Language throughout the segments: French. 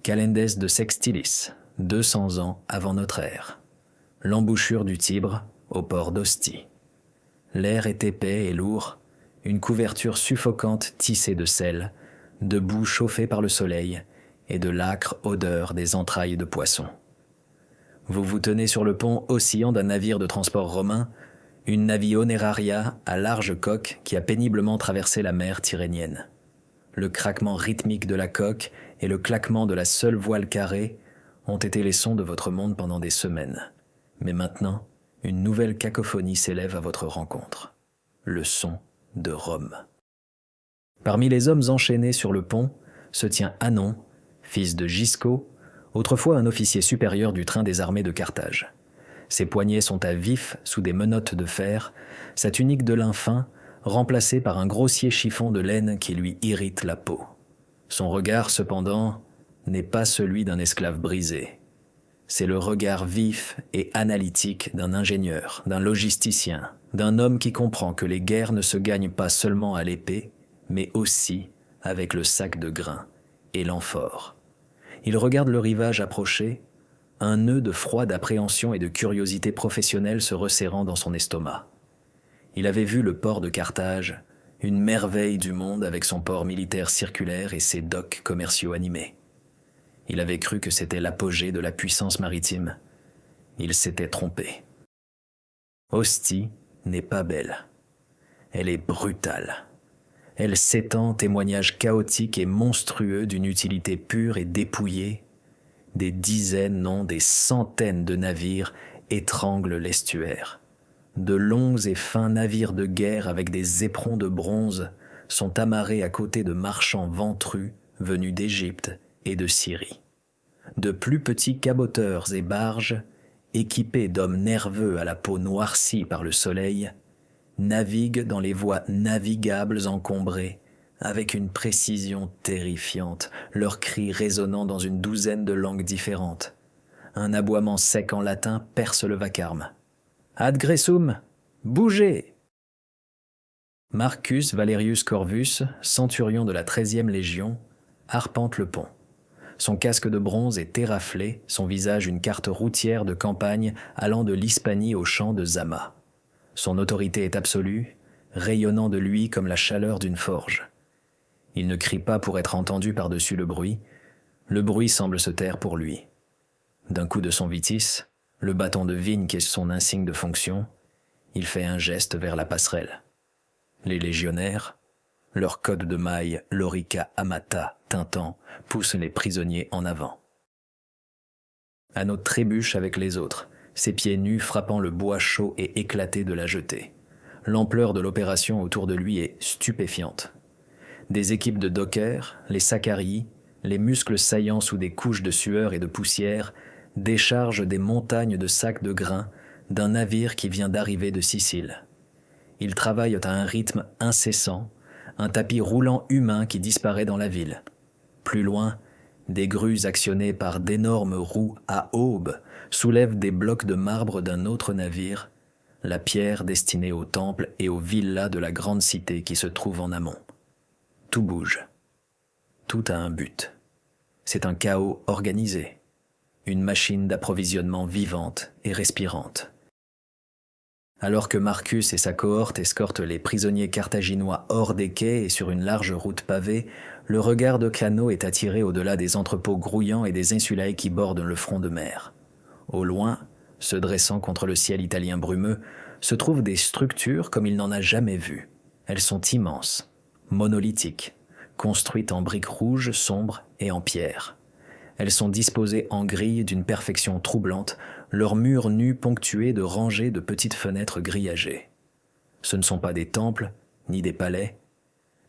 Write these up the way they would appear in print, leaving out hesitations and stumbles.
Calendès de Sextilis, 200 ans avant notre ère. L'embouchure du Tibre, au port d'Ostie. L'air est épais et lourd, une couverture suffocante tissée de sel, de boue chauffée par le soleil et de l'âcre odeur des entrailles de poisson. Vous vous tenez sur le pont oscillant d'un navire de transport romain, une navio Neraria à large coque qui a péniblement traversé la mer Tyrrhénienne. Le craquement rythmique de la coque et le claquement de la seule voile carrée ont été les sons de votre monde pendant des semaines. Mais maintenant, une nouvelle cacophonie s'élève à votre rencontre. Le son de Rome. Parmi les hommes enchaînés sur le pont se tient Anon, fils de Gisco, autrefois un officier supérieur du train des armées de Carthage. Ses poignets sont à vif sous des menottes de fer, sa tunique de lin fin remplacée par un grossier chiffon de laine qui lui irrite la peau. Son regard, cependant, n'est pas celui d'un esclave brisé. C'est le regard vif et analytique d'un ingénieur, d'un logisticien, d'un homme qui comprend que les guerres ne se gagnent pas seulement à l'épée, mais aussi avec le sac de grains et l'amphore. Il regarde le rivage approcher, un nœud de froide appréhension et de curiosité professionnelle se resserrant dans son estomac. Il avait vu le port de Carthage, une merveille du monde avec son port militaire circulaire et ses docks commerciaux animés. Il avait cru que c'était l'apogée de la puissance maritime. Il s'était trompé. Ostie n'est pas belle. Elle est brutale. Elle s'étend, témoignage chaotique et monstrueux d'une utilité pure et dépouillée. Des dizaines, non, des centaines de navires étranglent l'estuaire. De longs et fins navires de guerre avec des éperons de bronze sont amarrés à côté de marchands ventrus venus d'Égypte et de Syrie. De plus petits caboteurs et barges, équipés d'hommes nerveux à la peau noircie par le soleil, naviguent dans les voies navigables encombrées avec une précision terrifiante, leurs cris résonnant dans une douzaine de langues différentes. Un aboiement sec en latin perce le vacarme. « Ad gressum, bougez !» Marcus Valerius Corvus, centurion de la 13e Légion, arpente le pont. Son casque de bronze est éraflé, son visage une carte routière de campagne allant de l'Hispanie au champ de Zama. Son autorité est absolue, rayonnant de lui comme la chaleur d'une forge. Il ne crie pas pour être entendu par-dessus le bruit semble se taire pour lui. D'un coup de son vitis, le bâton de vigne qui est son insigne de fonction, il fait un geste vers la passerelle. Les légionnaires, leur code de maille Lorica Amata tintant, poussent les prisonniers en avant. Hanno trébuche avec les autres, ses pieds nus frappant le bois chaud et éclaté de la jetée. L'ampleur de l'opération autour de lui est stupéfiante. Des équipes de dockers, les Saccarii, les muscles saillants sous des couches de sueur et de poussière, déchargent des montagnes de sacs de grains d'un navire qui vient d'arriver de Sicile. Ils travaillent à un rythme incessant, un tapis roulant humain qui disparaît dans la ville. Plus loin, des grues actionnées par d'énormes roues à aubes soulèvent des blocs de marbre d'un autre navire, la pierre destinée aux temples et aux villas de la grande cité qui se trouve en amont. Tout bouge. Tout a un but. C'est un chaos organisé. Une machine d'approvisionnement vivante et respirante. Alors que Marcus et sa cohorte escortent les prisonniers carthaginois hors des quais et sur une large route pavée, le regard de Cano est attiré au-delà des entrepôts grouillants et des insulae qui bordent le front de mer. Au loin, se dressant contre le ciel italien brumeux, se trouvent des structures comme il n'en a jamais vues. Elles sont immenses, monolithiques, construites en briques rouges, sombres et en pierre. Elles sont disposées en grilles d'une perfection troublante, leurs murs nus ponctués de rangées de petites fenêtres grillagées. Ce ne sont pas des temples, ni des palais.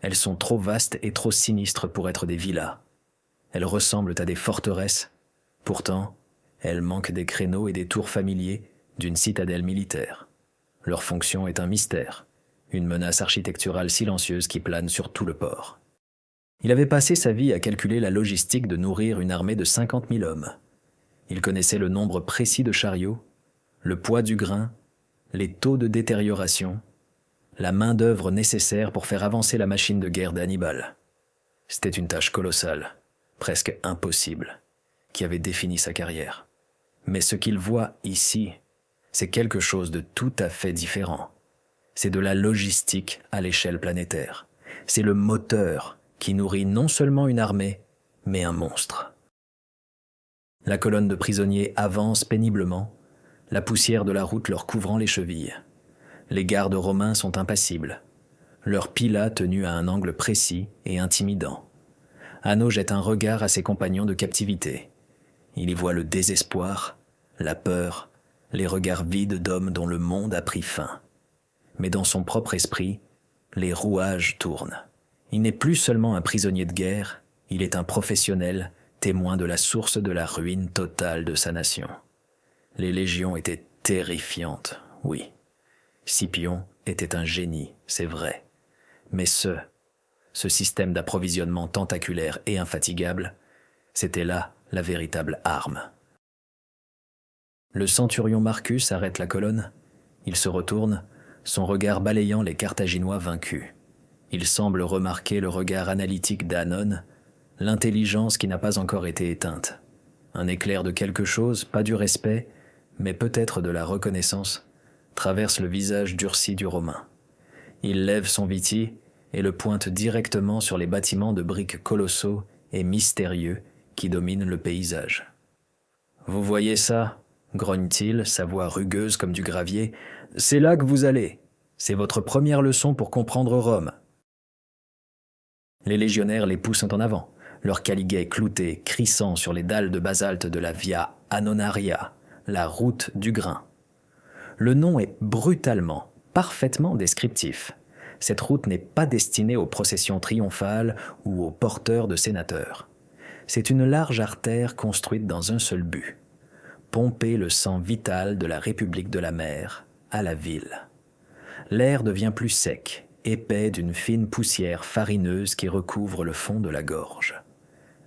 Elles sont trop vastes et trop sinistres pour être des villas. Elles ressemblent à des forteresses. Pourtant, elles manquent des créneaux et des tours familiers d'une citadelle militaire. Leur fonction est un mystère, une menace architecturale silencieuse qui plane sur tout le port. Il avait passé sa vie à calculer la logistique de nourrir une armée de 50 000 hommes. Il connaissait le nombre précis de chariots, le poids du grain, les taux de détérioration, la main-d'œuvre nécessaire pour faire avancer la machine de guerre d'Hannibal. C'était une tâche colossale, presque impossible. qui avait défini sa carrière. Mais ce qu'il voit ici, c'est quelque chose de tout à fait différent. C'est de la logistique à l'échelle planétaire. C'est le moteur qui nourrit non seulement une armée, mais un monstre. La colonne de prisonniers avance péniblement, la poussière de la route leur couvrant les chevilles. Les gardes romains sont impassibles, leur pila tenu à un angle précis et intimidant. Hanno jette un regard à ses compagnons de captivité. Il y voit le désespoir, la peur, les regards vides d'hommes dont le monde a pris fin. Mais dans son propre esprit, les rouages tournent. Il n'est plus seulement un prisonnier de guerre, il est un professionnel, témoin de la source de la ruine totale de sa nation. Les légions étaient terrifiantes, oui. Scipion était un génie, c'est vrai. Mais ce système d'approvisionnement tentaculaire et infatigable, c'était là la véritable arme. Le centurion Marcus arrête la colonne. Il se retourne, son regard balayant les Carthaginois vaincus. Il semble remarquer le regard analytique d'Hannon, l'intelligence qui n'a pas encore été éteinte. Un éclair de quelque chose, pas du respect, mais peut-être de la reconnaissance, traverse le visage durci du Romain. Il lève son viti et le pointe directement sur les bâtiments de briques colossaux et mystérieux qui dominent le paysage. « Vous voyez ça ?» grogne-t-il, sa voix rugueuse comme du gravier. « C'est là que vous allez. C'est votre première leçon pour comprendre Rome. » Les légionnaires les poussent en avant, leurs caliguets cloutés, crissant sur les dalles de basalte de la Via Annonaria, la route du grain. Le nom est brutalement, parfaitement descriptif. Cette route n'est pas destinée aux processions triomphales ou aux porteurs de sénateurs. C'est une large artère construite dans un seul but: pomper le sang vital de la République de la mer à la ville. L'air devient plus sec, épais d'une fine poussière farineuse qui recouvre le fond de la gorge.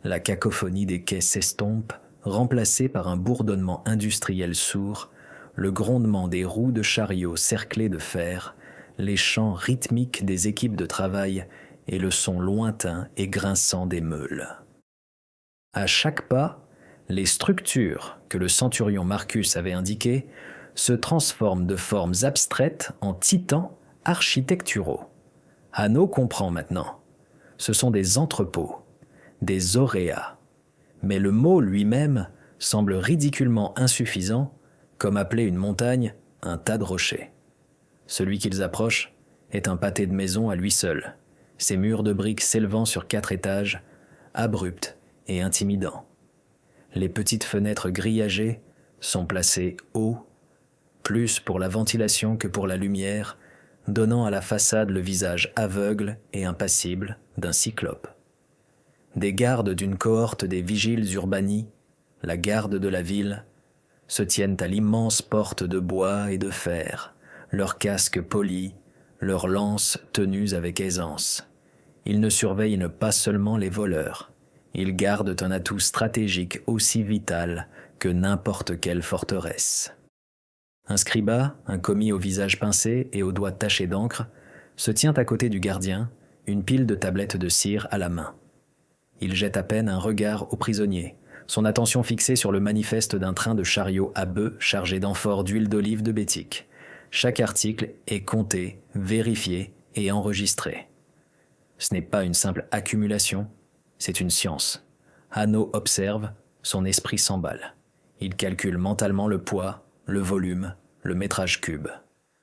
La cacophonie des quais s'estompe, remplacée par un bourdonnement industriel sourd, le grondement des roues de chariots cerclés de fer, les chants rythmiques des équipes de travail et le son lointain et grinçant des meules. À chaque pas, les structures que le centurion Marcus avait indiquées se transforment de formes abstraites en titans architecturaux. Hanno comprend maintenant. Ce sont des entrepôts, des auréas. Mais le mot lui-même semble ridiculement insuffisant, comme appeler une montagne un tas de rochers. Celui qu'ils approchent est un pâté de maison à lui seul, ses murs de briques s'élevant sur 4 étages, abrupts et intimidants. Les petites fenêtres grillagées sont placées haut, plus pour la ventilation que pour la lumière, donnant à la façade le visage aveugle et impassible d'un cyclope. Des gardes d'une cohorte des vigiles urbani, la garde de la ville, se tiennent à l'immense porte de bois et de fer, leurs casques polis, leurs lances tenues avec aisance. Ils ne surveillent pas seulement les voleurs, ils gardent un atout stratégique aussi vital que n'importe quelle forteresse. Un scriba, un commis au visage pincé et aux doigts tachés d'encre, se tient à côté du gardien, une pile de tablettes de cire à la main. Il jette à peine un regard aux prisonniers, son attention fixée sur le manifeste d'un train de chariots à bœufs chargé d'amphores d'huile d'olive de Bétique. Chaque article est compté, vérifié et enregistré. Ce n'est pas une simple accumulation, c'est une science. Hanno observe, son esprit s'emballe. Il calcule mentalement le poids, le volume, le métrage cube.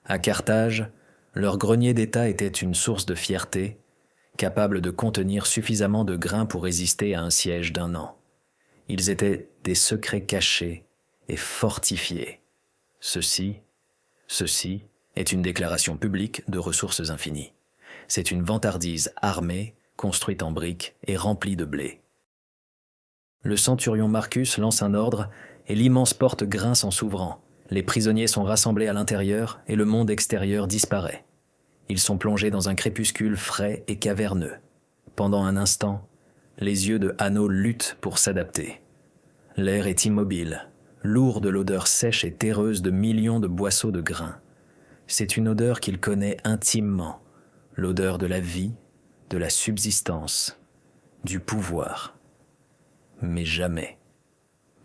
À Carthage, leur grenier d'État était une source de fierté, capable de contenir suffisamment de grains pour résister à un siège d'1 an. Ils étaient des secrets cachés et fortifiés. Ceci est une déclaration publique de ressources infinies. C'est une vantardise armée, construite en briques et remplie de blé. Le centurion Marcus lance un ordre et l'immense porte grince en s'ouvrant. Les prisonniers sont rassemblés à l'intérieur et le monde extérieur disparaît. Ils sont plongés dans un crépuscule frais et caverneux. Pendant un instant, les yeux de Hanno luttent pour s'adapter. L'air est immobile, lourd de l'odeur sèche et terreuse de millions de boisseaux de grains. C'est une odeur qu'il connaît intimement, l'odeur de la vie, de la subsistance, du pouvoir. Mais jamais,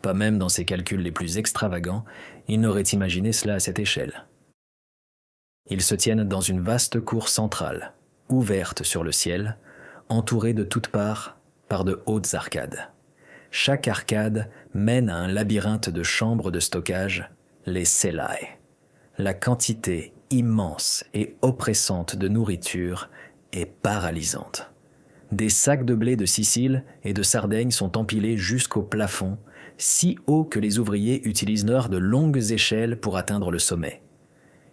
Pas même dans ses calculs les plus extravagants, il n'aurait imaginé cela à cette échelle. Ils se tiennent dans une vaste cour centrale, ouverte sur le ciel, entourée de toutes parts par de hautes arcades. Chaque arcade mène à un labyrinthe de chambres de stockage, les cellae. La quantité immense et oppressante de nourriture est paralysante. Des sacs de blé de Sicile et de Sardaigne sont empilés jusqu'au plafond, si haut que les ouvriers utilisent de longues échelles pour atteindre le sommet.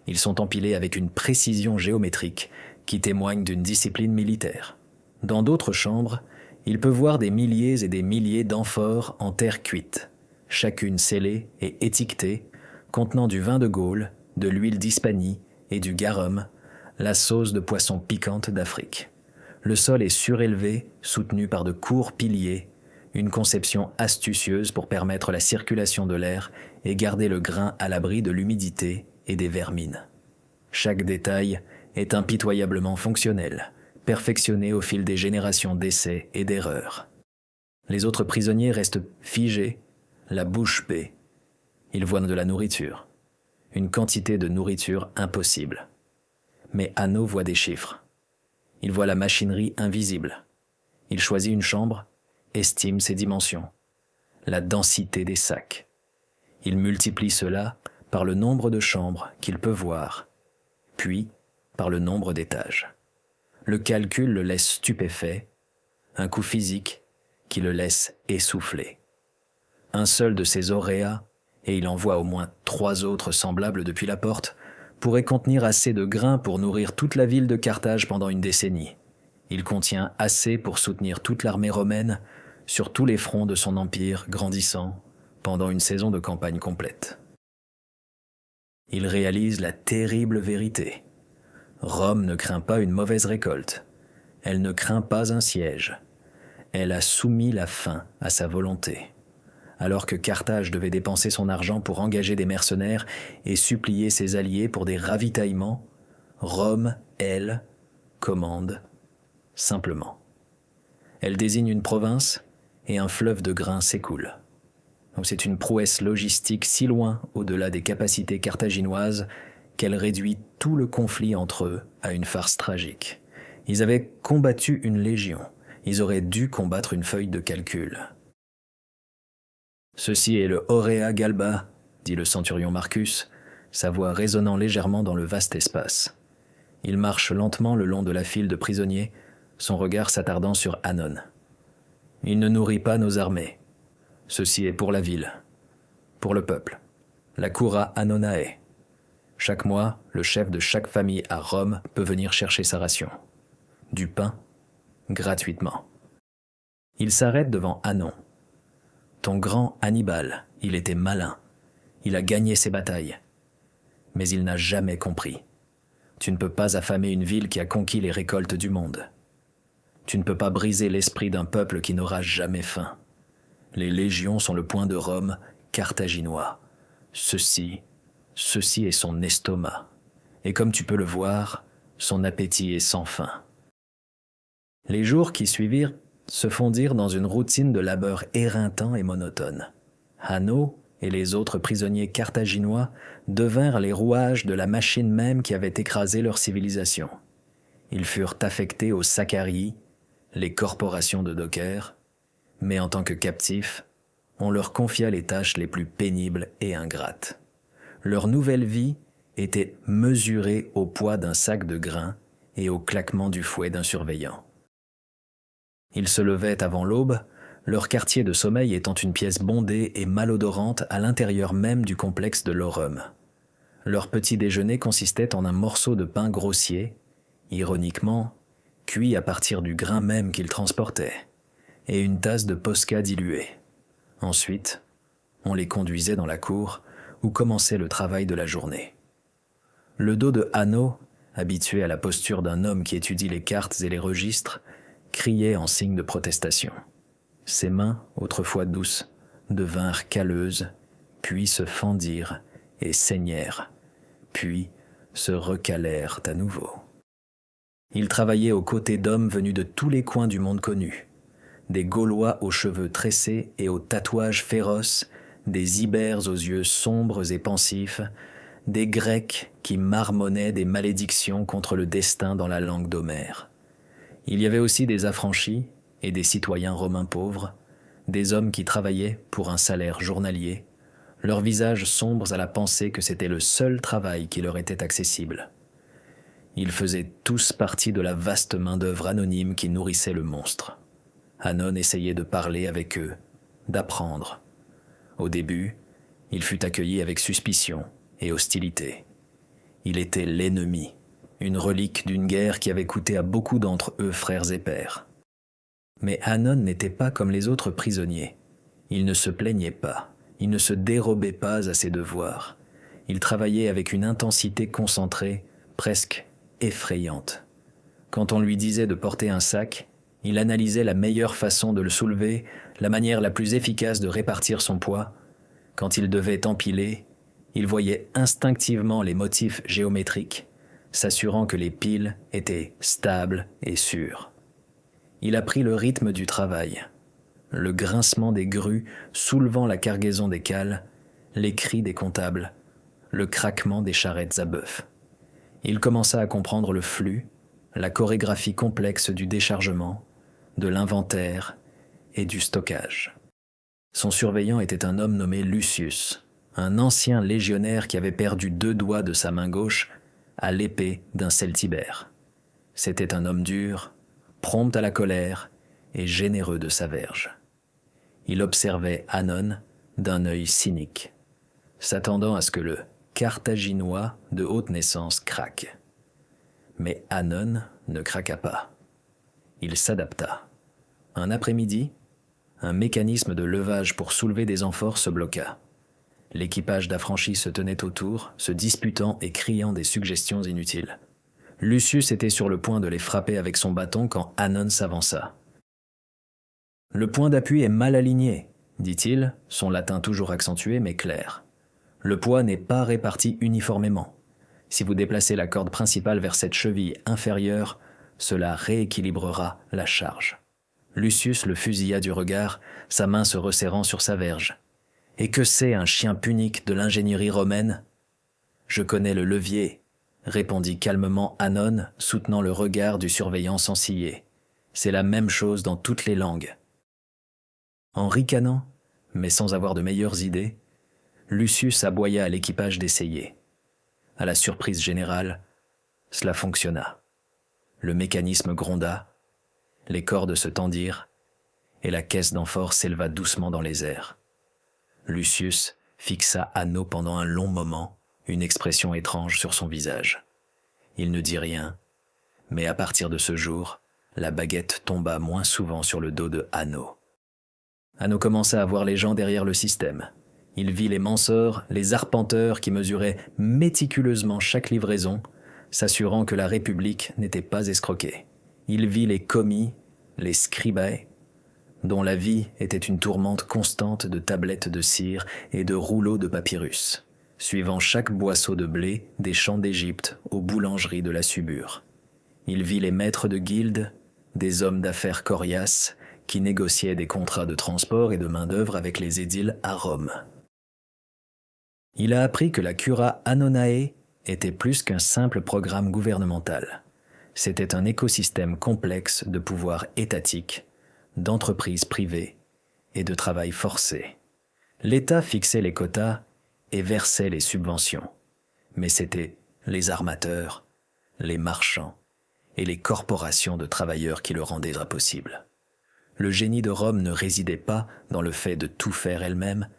Ils sont empilés avec une précision géométrique qui témoigne d'une discipline militaire. Dans d'autres chambres, il peut voir des milliers et des milliers d'amphores en terre cuite, chacune scellée et étiquetée, contenant du vin de Gaule, de l'huile d'Hispanie et du garum, la sauce de poisson piquante d'Afrique. Le sol est surélevé, soutenu par de courts piliers, une conception astucieuse pour permettre la circulation de l'air et garder le grain à l'abri de l'humidité et des vermines. Chaque détail est impitoyablement fonctionnel, perfectionné au fil des générations d'essais et d'erreurs. Les autres prisonniers restent figés, la bouche bée. Ils voient de la nourriture, une quantité de nourriture impossible. Mais Hanno voit des chiffres. Il voit la machinerie invisible. Il choisit une chambre, estime ses dimensions, la densité des sacs. Il multiplie cela par le nombre de chambres qu'il peut voir, puis par le nombre d'étages. Le calcul le laisse stupéfait, un coup physique qui le laisse essoufflé. Un seul de ces auréas, et il en voit au moins 3 autres semblables depuis la porte, pourrait contenir assez de grains pour nourrir toute la ville de Carthage pendant une décennie. Il contient assez pour soutenir toute l'armée romaine sur tous les fronts de son empire grandissant pendant une saison de campagne complète. Il réalise la terrible vérité. Rome ne craint pas une mauvaise récolte. Elle ne craint pas un siège. Elle a soumis la faim à sa volonté. Alors que Carthage devait dépenser son argent pour engager des mercenaires et supplier ses alliés pour des ravitaillements, Rome, elle, commande simplement. Elle désigne une province et un fleuve de grains s'écoule. C'est une prouesse logistique si loin au-delà des capacités carthaginoises qu'elle réduit tout le conflit entre eux à une farce tragique. Ils avaient combattu une légion. Ils auraient dû combattre une feuille de calcul. « Ceci est le Aurea Galba », dit le centurion Marcus, sa voix résonnant légèrement dans le vaste espace. Il marche lentement le long de la file de prisonniers, son regard s'attardant sur Hannon. « Il ne nourrit pas nos armées. Ceci est pour la ville, pour le peuple, la Cura Hannonae. Chaque mois, le chef de chaque famille à Rome peut venir chercher sa ration. Du pain, gratuitement. » Il s'arrête devant Hannon. « Ton grand Hannibal, il était malin. Il a gagné ses batailles. Mais il n'a jamais compris. Tu ne peux pas affamer une ville qui a conquis les récoltes du monde. Tu ne peux pas briser l'esprit d'un peuple qui n'aura jamais faim. Les légions sont le point de Rome carthaginois. Ceci est son estomac. Et comme tu peux le voir, son appétit est sans fin. » Les jours qui suivirent se fondirent dans une routine de labeur éreintant et monotone. Hanno et les autres prisonniers carthaginois devinrent les rouages de la machine même qui avait écrasé leur civilisation. Ils furent affectés aux Saccarii, les corporations de dockers, mais en tant que captifs, on leur confia les tâches les plus pénibles et ingrates. Leur nouvelle vie était mesurée au poids d'un sac de grains et au claquement du fouet d'un surveillant. Ils se levaient avant l'aube, leur quartier de sommeil étant une pièce bondée et malodorante à l'intérieur même du complexe de l'Orum. Leur petit déjeuner consistait en un morceau de pain grossier, ironiquement, cuit à partir du grain même qu'ils transportaient, et une tasse de posca diluée. Ensuite, on les conduisait dans la cour où commençait le travail de la journée. Le dos de Hanno, habitué à la posture d'un homme qui étudie les cartes et les registres, criait en signe de protestation. Ses mains, autrefois douces, devinrent calleuses, puis se fendirent et saignèrent, puis se recalèrent à nouveau. Il travaillait aux côtés d'hommes venus de tous les coins du monde connu, des Gaulois aux cheveux tressés et aux tatouages féroces des Ibères aux yeux sombres et pensifs, des Grecs qui marmonnaient des malédictions contre le destin dans la langue d'Homère. Il y avait aussi des affranchis et des citoyens romains pauvres, des hommes qui travaillaient pour un salaire journalier, leurs visages sombres à la pensée que c'était le seul travail qui leur était accessible. Ils faisaient tous partie de la vaste main-d'œuvre anonyme qui nourrissait le monstre. Hannon essayait de parler avec eux, d'apprendre. Au début, il fut accueilli avec suspicion et hostilité. Il était l'ennemi, une relique d'une guerre qui avait coûté à beaucoup d'entre eux frères et pères. Mais Hannon n'était pas comme les autres prisonniers. Il ne se plaignait pas, il ne se dérobait pas à ses devoirs. Il travaillait avec une intensité concentrée, presque effrayante. Quand on lui disait de porter un sac, il analysait la meilleure façon de le soulever, la manière la plus efficace de répartir son poids. Quand il devait empiler, il voyait instinctivement les motifs géométriques, s'assurant que les piles étaient stables et sûres. Il apprit le rythme du travail, le grincement des grues soulevant la cargaison des cales, les cris des comptables, le craquement des charrettes à bœuf. Il commença à comprendre le flux, la chorégraphie complexe du déchargement, de l'inventaire et du stockage. Son surveillant était un homme nommé Lucius, un ancien légionnaire qui avait perdu 2 doigts de sa main gauche à l'épée d'un celtibère. C'était un homme dur, prompt à la colère et généreux de sa verge. Il observait Hannon d'un œil cynique, s'attendant à ce que le Carthaginois de haute naissance craque. Mais Hannon ne craqua pas. Il s'adapta. Un après-midi, un mécanisme de levage pour soulever des amphores se bloqua. L'équipage d'affranchis se tenait autour, se disputant et criant des suggestions inutiles. Lucius était sur le point de les frapper avec son bâton quand Hannon s'avança. « Le point d'appui est mal aligné, dit-il, son latin toujours accentué mais clair. Le poids n'est pas réparti uniformément. Si vous déplacez la corde principale vers cette cheville inférieure, cela rééquilibrera la charge. » Lucius le fusilla du regard, sa main se resserrant sur sa verge. « Et que c'est un chien punique de l'ingénierie romaine ?»« Je connais le levier, » répondit calmement Hannon, soutenant le regard du surveillant censillé. « C'est la même chose dans toutes les langues. » En ricanant, mais sans avoir de meilleures idées, Lucius aboya à l'équipage d'essayer. À la surprise générale, cela fonctionna. Le mécanisme gronda, les cordes se tendirent, et la caisse d'amphore s'éleva doucement dans les airs. Lucius fixa Hannon pendant un long moment, une expression étrange sur son visage. Il ne dit rien, mais à partir de ce jour, la baguette tomba moins souvent sur le dos de Hannon. Hannon commença à voir les gens derrière le système. Il vit les mansors, les arpenteurs qui mesuraient méticuleusement chaque livraison, s'assurant que la République n'était pas escroquée. Il vit les commis, les scribae, dont la vie était une tourmente constante de tablettes de cire et de rouleaux de papyrus, suivant chaque boisseau de blé des champs d'Égypte aux boulangeries de la Subure. Il vit les maîtres de guildes, des hommes d'affaires coriaces qui négociaient des contrats de transport et de main-d'œuvre avec les édiles à Rome. Il a appris que la Cura Hannonae était plus qu'un simple programme gouvernemental. C'était un écosystème complexe de pouvoir étatique, d'entreprises privées et de travail forcé. L'État fixait les quotas et versait les subventions, mais c'était les armateurs, les marchands et les corporations de travailleurs qui le rendaient impossible. Le génie de Rome ne résidait pas dans le fait de tout faire elle-même,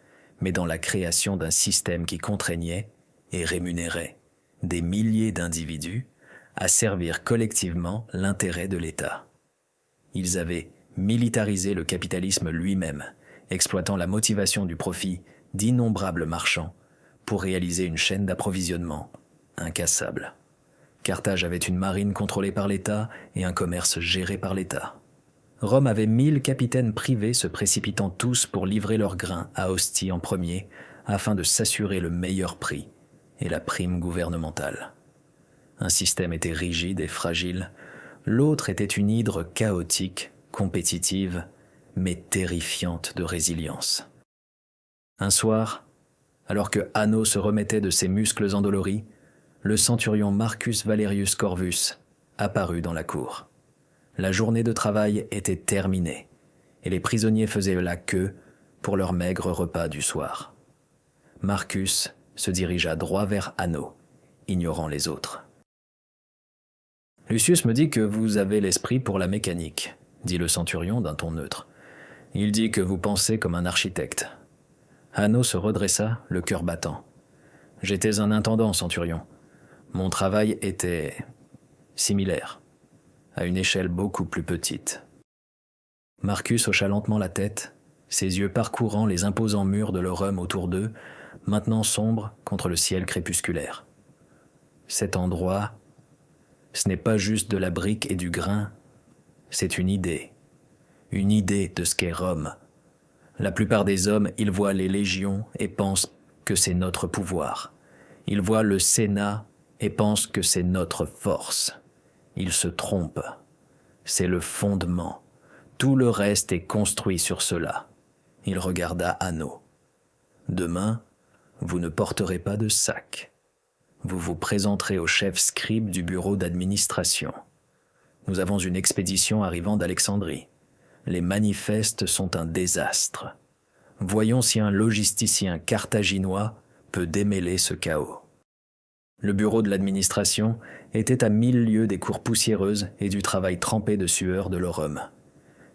mais dans la création d'un système qui contraignait et rémunérait des milliers d'individus à servir collectivement l'intérêt de l'État. Ils avaient militarisé le capitalisme lui-même, exploitant la motivation du profit d'innombrables marchands pour réaliser une chaîne d'approvisionnement incassable. Carthage avait une marine contrôlée par l'État et un commerce géré par l'État. Rome avait 1000 capitaines privés se précipitant tous pour livrer leurs grains à Ostie en premier, afin de s'assurer le meilleur prix et la prime gouvernementale. Un système était rigide et fragile, l'autre était une hydre chaotique, compétitive, mais terrifiante de résilience. Un soir, alors que Hanno se remettait de ses muscles endoloris, le centurion Marcus Valerius Corvus apparut dans la cour. La journée de travail était terminée, et les prisonniers faisaient la queue pour leur maigre repas du soir. Marcus se dirigea droit vers Hanno, ignorant les autres. « Lucius me dit que vous avez l'esprit pour la mécanique, » dit le centurion d'un ton neutre. « Il dit que vous pensez comme un architecte. » Hanno se redressa, le cœur battant. « J'étais un intendant, centurion. Mon travail était similaire, à une échelle beaucoup plus petite. » Marcus hocha lentement la tête, ses yeux parcourant les imposants murs de leur homme autour d'eux, maintenant sombres contre le ciel crépusculaire. Cet endroit, ce n'est pas juste de la brique et du grain, c'est une idée de ce qu'est Rome. La plupart des hommes, ils voient les légions et pensent que c'est notre pouvoir. Ils voient le Sénat et pensent que c'est notre force. Ils se trompent. C'est le fondement. Tout le reste est construit sur cela. Il regarda Hanno. Demain, vous ne porterez pas de sac. Vous vous présenterez au chef scribe du bureau d'administration. Nous avons une expédition arrivant d'Alexandrie. Les manifestes sont un désastre. Voyons si un logisticien carthaginois peut démêler ce chaos. Le bureau de l'administration était à 1000 lieues des cours poussiéreuses et du travail trempé de sueur de leur homme.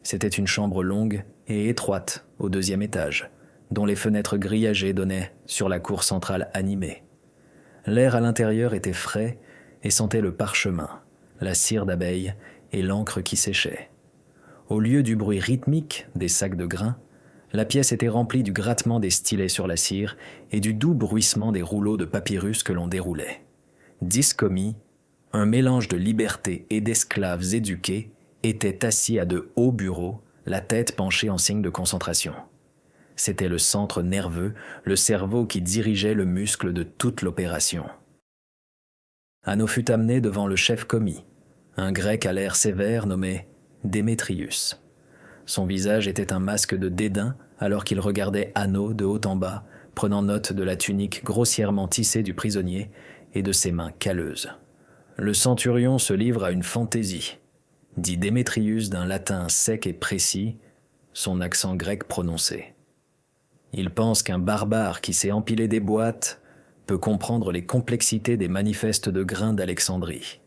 C'était une chambre longue et étroite au 2e étage, dont les fenêtres grillagées donnaient sur la cour centrale animée. L'air à l'intérieur était frais et sentait le parchemin, la cire d'abeille et l'encre qui séchait. Au lieu du bruit rythmique des sacs de grains, la pièce était remplie du grattement des stylets sur la cire et du doux bruissement des rouleaux de papyrus que l'on déroulait. 10 commis, un mélange de liberté et d'esclaves éduqués, étaient assis à de hauts bureaux, la tête penchée en signe de concentration. C'était le centre nerveux, le cerveau qui dirigeait le muscle de toute l'opération. Hanno fut amené devant le chef commis, un grec à l'air sévère nommé Démétrius. Son visage était un masque de dédain alors qu'il regardait Hanno de haut en bas, prenant note de la tunique grossièrement tissée du prisonnier et de ses mains calleuses. « Le centurion se livre à une fantaisie », dit Démétrius d'un latin sec et précis, son accent grec prononcé. Il pense qu'un barbare qui s'est empilé des boîtes peut comprendre les complexités des manifestes de grains d'Alexandrie.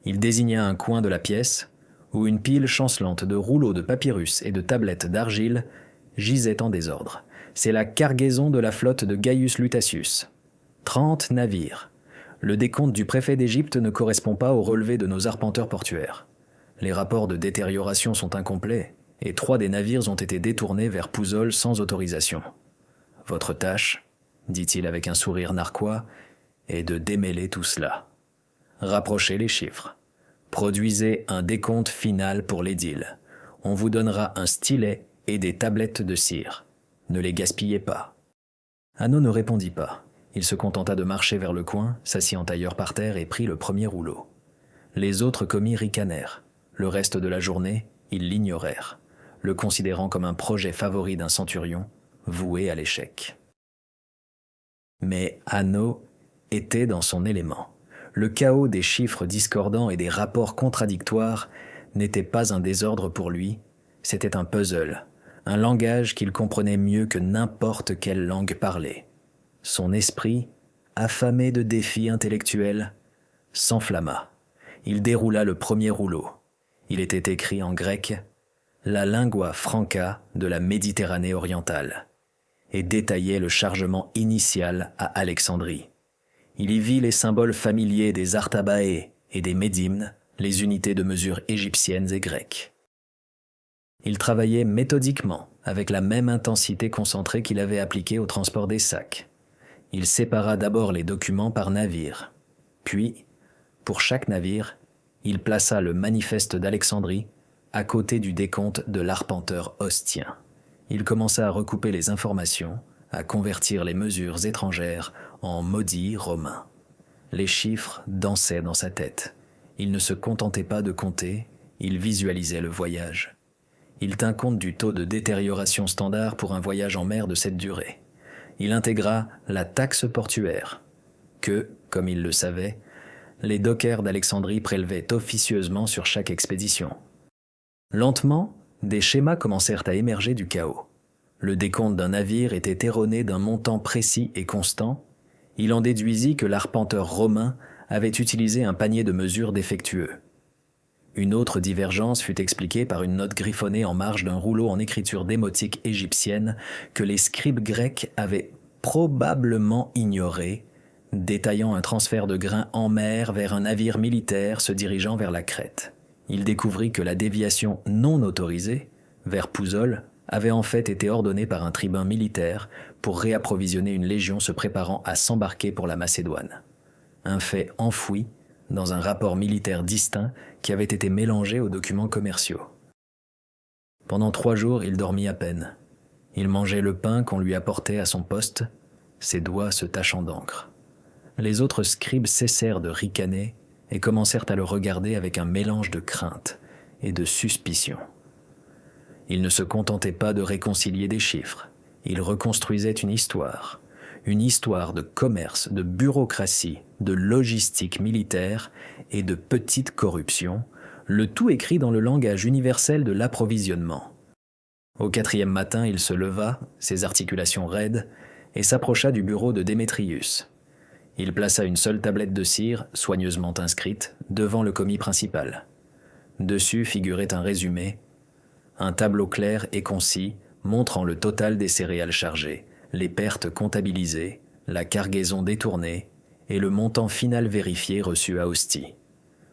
Il désigna un coin de la pièce où une pile chancelante de rouleaux de papyrus et de tablettes d'argile gisait en désordre. C'est la cargaison de la flotte de Gaius Lutatius. 30 navires. Le décompte du préfet d'Égypte ne correspond pas au relevé de nos arpenteurs portuaires. Les rapports de détérioration sont incomplets et 3 des navires ont été détournés vers Pouzzoles sans autorisation. Votre tâche, dit-il avec un sourire narquois, est de démêler tout cela. Rapprochez les chiffres. Produisez un décompte final pour l'édile. On vous donnera un stylet et des tablettes de cire. Ne les gaspillez pas. Hanno ne répondit pas. Il se contenta de marcher vers le coin, s'assit en tailleur par terre et prit le premier rouleau. Les autres commis ricanèrent. Le reste de la journée, ils l'ignorèrent, le considérant comme un projet favori d'un centurion, voué à l'échec. Mais Hanno était dans son élément. Le chaos des chiffres discordants et des rapports contradictoires n'était pas un désordre pour lui, c'était un puzzle, un langage qu'il comprenait mieux que n'importe quelle langue parlée. Son esprit, affamé de défis intellectuels, s'enflamma. Il déroula le premier rouleau. Il était écrit en grec « La lingua franca de la Méditerranée orientale » et détaillait le chargement initial à Alexandrie. Il y vit les symboles familiers des Artabae et des Médimnes, les unités de mesure égyptiennes et grecques. Il travaillait méthodiquement, avec la même intensité concentrée qu'il avait appliquée au transport des sacs. Il sépara d'abord les documents par navire. Puis, pour chaque navire, il plaça le manifeste d'Alexandrie à côté du décompte de l'arpenteur ostien. Il commença à recouper les informations, à convertir les mesures étrangères en maudits romains. Les chiffres dansaient dans sa tête. Il ne se contentait pas de compter, il visualisait le voyage. Il tint compte du taux de détérioration standard pour un voyage en mer de cette durée. Il intégra la taxe portuaire, que, comme il le savait, les dockers d'Alexandrie prélevaient officieusement sur chaque expédition. Lentement, des schémas commencèrent à émerger du chaos. Le décompte d'un navire était erroné d'un montant précis et constant. Il en déduisit que l'arpenteur romain avait utilisé un panier de mesure défectueux. Une autre divergence fut expliquée par une note griffonnée en marge d'un rouleau en écriture démotique égyptienne que les scribes grecs avaient probablement ignoré, détaillant un transfert de grains en mer vers un navire militaire se dirigeant vers la Crète. Il découvrit que la déviation non autorisée, vers Pouzole, avait en fait été ordonnée par un tribun militaire pour réapprovisionner une légion se préparant à s'embarquer pour la Macédoine. Un fait enfoui dans un rapport militaire distinct qui avait été mélangé aux documents commerciaux. Pendant 3 jours, il dormit à peine. Il mangeait le pain qu'on lui apportait à son poste, ses doigts se tachant d'encre. Les autres scribes cessèrent de ricaner et commencèrent à le regarder avec un mélange de crainte et de suspicion. Il ne se contentait pas de réconcilier des chiffres, il reconstruisait une histoire de commerce, de bureaucratie, de logistique militaire et de petite corruption, le tout écrit dans le langage universel de l'approvisionnement. Au 4e matin, il se leva, ses articulations raides, et s'approcha du bureau de Démétrius. Il plaça une seule tablette de cire, soigneusement inscrite, devant le commis principal. Dessus figurait un résumé, un tableau clair et concis montrant le total des céréales chargées, les pertes comptabilisées, la cargaison détournée et le montant final vérifié reçu à Ostie.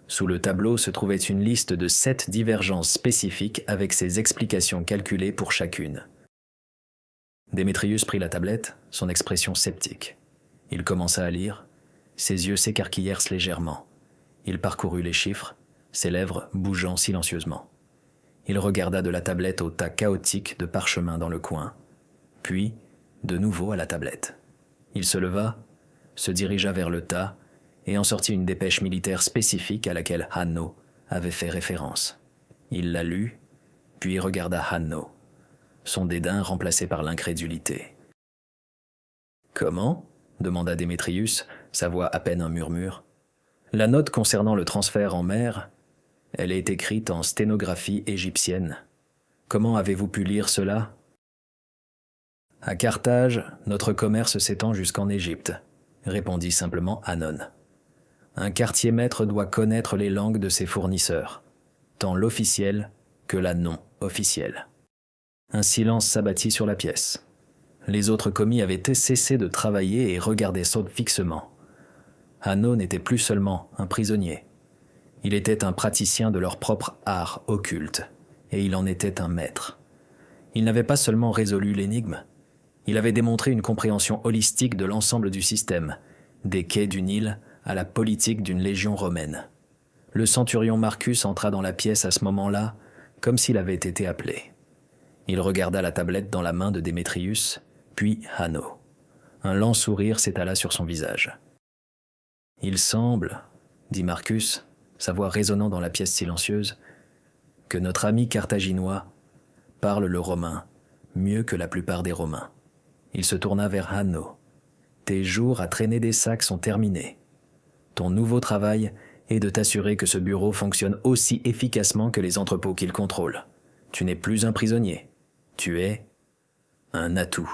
Sous le tableau se trouvait une liste de 7 divergences spécifiques avec ses explications calculées pour chacune. Démétrius prit la tablette, son expression sceptique. Il commença à lire, ses yeux s'écarquillèrent légèrement. Il parcourut les chiffres, ses lèvres bougeant silencieusement. Il regarda de la tablette au tas chaotique de parchemins dans le coin, puis de nouveau à la tablette. Il se leva, se dirigea vers le tas et en sortit une dépêche militaire spécifique à laquelle Hanno avait fait référence. Il la lut, puis regarda Hanno, son dédain remplacé par l'incrédulité. « Comment ?» demanda Démétrius, sa voix à peine un murmure. La note concernant le transfert en mer, elle est écrite en sténographie égyptienne. Comment avez-vous pu lire cela ? À Carthage, notre commerce s'étend jusqu'en Égypte, répondit simplement Hannon. Un quartier-maître doit connaître les langues de ses fournisseurs, tant l'officielle que la non officielle. Un silence s'abattit sur la pièce. Les autres commis avaient cessé de travailler et regardaient Saul fixement. Hanno n'était plus seulement un prisonnier. Il était un praticien de leur propre art occulte, et il en était un maître. Il n'avait pas seulement résolu l'énigme, il avait démontré une compréhension holistique de l'ensemble du système, des quais du Nil à la politique d'une légion romaine. Le centurion Marcus entra dans la pièce à ce moment-là, comme s'il avait été appelé. Il regarda la tablette dans la main de Démétrius, puis Hanno. Un lent sourire s'étala sur son visage. « Il semble, dit Marcus, sa voix résonnant dans la pièce silencieuse, que notre ami carthaginois parle le romain mieux que la plupart des Romains. » Il se tourna vers Hanno. « Tes jours à traîner des sacs sont terminés. Ton nouveau travail est de t'assurer que ce bureau fonctionne aussi efficacement que les entrepôts qu'il contrôle. Tu n'es plus un prisonnier. Tu es un atout. »